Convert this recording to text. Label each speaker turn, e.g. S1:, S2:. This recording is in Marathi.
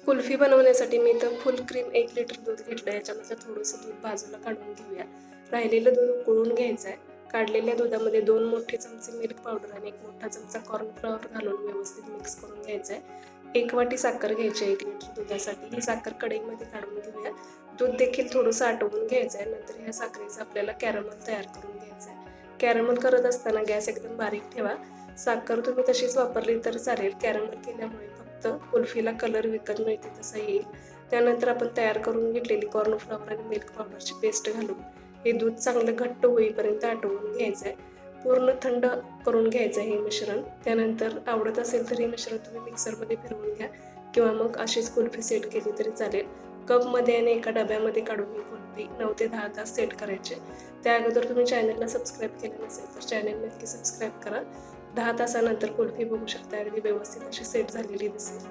S1: कुल्फी बनवण्यासाठी मी इथं फुल क्रीम 1 लिटर दूध घेतलं. याच्यामध्ये थोडंसं दूध बाजूला काढून घेऊया. राहिलेलं दूध उकळून घ्यायचं आहे. काढलेल्या दुधामध्ये 2 मोठे चमचे मिल्क पावडर आणि 1 मोठा चमचा कॉर्नफ्लॉवर घालून व्यवस्थित मिक्स करून घ्यायचं आहे. 1 वाटी साखर घ्यायची आहे 1 लिटर दुधासाठी. ही साखर कढईमध्ये काढून घेऊया. दूध देखील थोडंसं आटवून घ्यायचं आहे. नंतर ह्या साखरेचं आपल्याला कॅरमल तयार करून घ्यायचं आहे. कॅरमल करत असताना गॅस एकदम बारीक ठेवा. साखर तुम्ही तशीच वापरली तर चालेल. कॅरमल केल्यामुळे फक्त कुल्फीला कलर विकत मिळते तसा येईल. त्यानंतर आपण तयार करून घेतलेली कॉर्नफ्लॉवर आणि मिल्क पावडरची पेस्ट घालून हे दूध चांगलं घट्ट होईपर्यंत आटवून घ्यायचं आहे. पूर्ण थंड करून घ्यायचं आहे हे मिश्रण. त्यानंतर आवडत असेल तर हे मिश्रण तुम्ही मिक्सरमध्ये फिरवून घ्या किंवा मग अशीच कुल्फी सेट केली तरी चालेल. कपमध्ये आणि एका डब्यामध्ये काढून ही कुल्फी 9 ते 10 तास सेट करायचे. त्या अगोदर तुम्ही चॅनलला सबस्क्राईब केलं नसेल तर चॅनल नक्की सबस्क्राईब करा. 10 तासानंतर कुल्फी बघू शकता अगदी व्यवस्थित अशी सेट झालेली दिसेल.